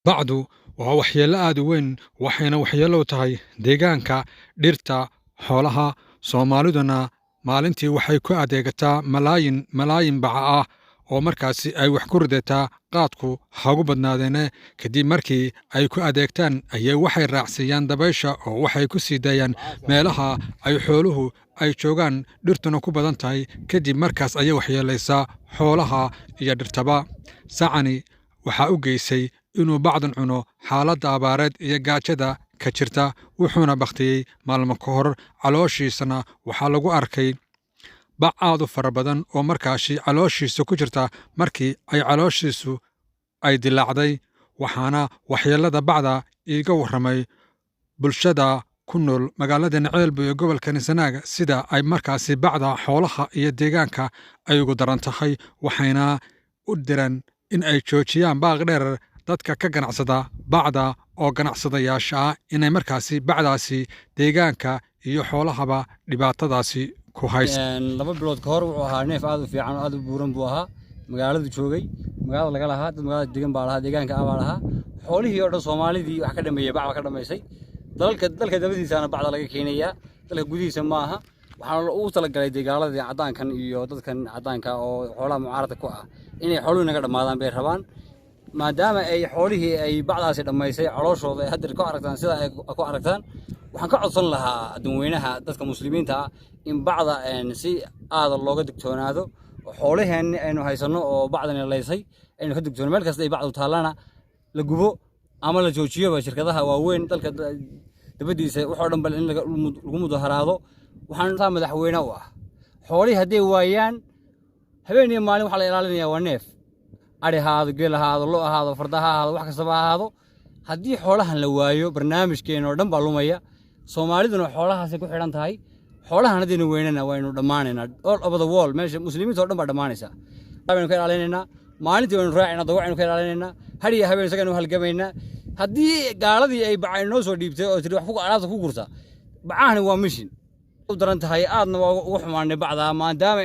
bacdu waa waxyeello aad u weyn waxayna waxyeello u tahay deegaanka, dhirta, xoolaha. Soomaaliduna maalintii waxay ku adeegataa malaayin baca ah oo markaasi ay wax ku ridataa qaadku ha ugu badnaadeene. Kadib markii ay ku adeegtaan ayay waxay raacsiiyaan dabaysha oo waxay ku sii daayaan meelaha ay xooluhu ay joogaan, dhirtuna ku badan tahay. Kadib markaas ayay waxyeelaysaa xoolaha iyo dhirtaba. Sacani waxaa u geysay inuu bacdan cuno xaaladda abaareed iyo gaajada ka jirta, wuxuuna bakhtiyey maalmo ka hor. Calooshiisana waxaa lagu arkay bac aad u fara badan oo markaasi calooshiisa ku jirta markii ay calooshiisu ay dilaacday. waxaana waxyeellada bacda iiga warramay bulshada ku nool magaalada Ceelbu ee gobolka Sanaag sida ay markaasi bacda xoolaha iyo deegaanka ay ugu daran tahay. waxayna u direen in ay joojiyaan baaq dheer dadka ka ganacsada bacda oo ganacsadayaasha ah inay markaasi bacdaasi deegaanka iyo xoolahaba dhibaatadaasi ku hayso. laba bilood ka hor wuxuu ahaa neef aad u fiican oo aad u buuran buu ahaa, magaalada joogay, magaalada laga lahaa, dad magaalada degan baa lahaa, deegaanka ah baa lahaa. xoolihii oo dhan Soomaalidii wax ka dhameeyay bacba ka dhameysay. dalka dabadiisana bacda laga keenayaa, dalka gudihiisa ma aha. waxaan ugu talagalay deegaaladii cadaankan iyo dadkan cadaanka oo xoolaha mucaaradka ku ah inay xooluhu naga dhamaadaan bay rabaan, maadaama ay xoolihii ay bacdaasi dhamaysay calooshooda ay hadda ku aragtaan sida ay ku aragtaan. waxaan ka codsan lahaa dadweynaha dadka muslimiinta ah in bacda si aad looga digtoonaado. xoolaheen aynu haysano oo bacdan leeysay aynu ka digtoono, meel kasta ay bacdu taalana la gubo ama la joojiyo shirkadaha waaweyn dalka dabadiisa waxoo dhan bal in lagu mudaharaado. waxaan taa madaxweyne u ah xoolihii hadday waayaan habeen iyo maalin waxa la ilaalinayaa waa neef, ari ahaado, geel ahaado, lo ahaado, fardaha ahaado, wax kastaba ahaado. haddii xoolahan la waayo barnaamijkeena oo dhan baa lumaya. Soomaaliduna xoolahaasay ku xidhan tahay. xoolahan haddaynu weynana waynu dhammaanaynaa all over the world. meesha muslimiinta oo dhan baa dhammaanaysa. waynu ka ilaalinaynaa, maalintii waynu raacinaa, dawacaynu ka ilaalinaynaa, har iyo habeen isagaynu halgamaynaa. haddii gaaladii ay bacay noo soo dhiibtay oo tiri wax ku alaabta ku gurta, bacahani waa mishin u daran tahay. aadna waa ugu xumaanay bacda maadaama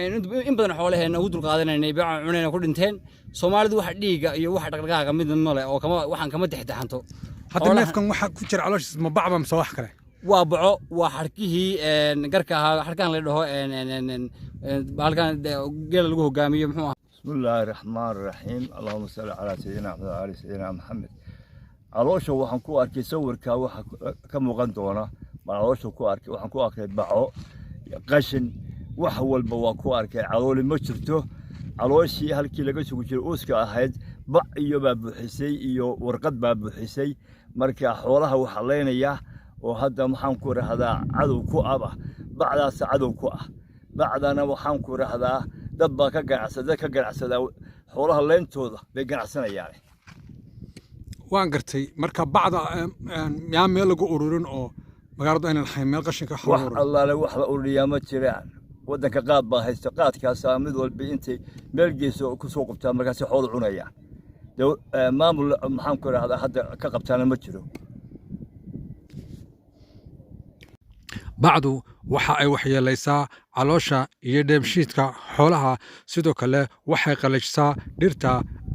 in badan xoolaheena ugu dulqaadanaynay baca cunayna ku dhinteen. Soomaalidu waxa dhiiga iyo waxa dhaqdhaqaaqa mid male oo waxaan kama tixtaxanto. hadda neefkan waxa ku jira calooshiisa ma bacba mise wax kale? waa baco, waa xarkihii garka ahaa, xarkaan la dhaho halkan geela lagu hogaamiyo muxuu ahaa. bismillaahi raxmaani raxiim. allahumma salli calaa sayyidina Muhammad wa ali sayyidina Muhammad. caloosha waxaan ku arkay sawirka waxa ka muuqan doona. caloosha ku arkay waxaan ku arkay baco, qashin, wax walba waa ku arkay. calooli ma jirto. calooshii halkii laga sugu jiray uuska ahayd bac iyo baa buuxisay iyo warqad baa buuxisay. marka xoolaha waxa leenaya oo hadda waxaan ku raahdaa cadow ku ah bacdaas cadow ku ah. bacdana waxaan ku raahdaa dad baa ka ganacsada xoolaha leentooda bay ganacsanayaan. waan gartay. marka bacda yaa meel lagu ururin oo magaalada aynan lahayn meel qashinka wax allaale wax la ururiyaa ma jiraan. waddanka qaad baa haysta, qaadkaas mid walba intay meel geeso ku soo qabtaa markaas xoolo cunayaan. maamul maxaan ku raahdaa hadda ka qabtaana ma jiro. bacdu waxa ay waxyeelaysaa caloosha iyo dheebshiidka xoolaha. sidoo kale waxay qalajisaa dhirta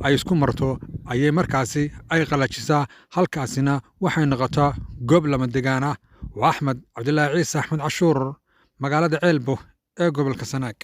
ay isku marto ayay markaasi ay qalajisaa. halkaasina waxay noqotaa goob lama degaan ah. waa Axmed Cabdilaahi Ciise Axmed Cashuur, magaalada Ceelbu ee gobolka Sanaag.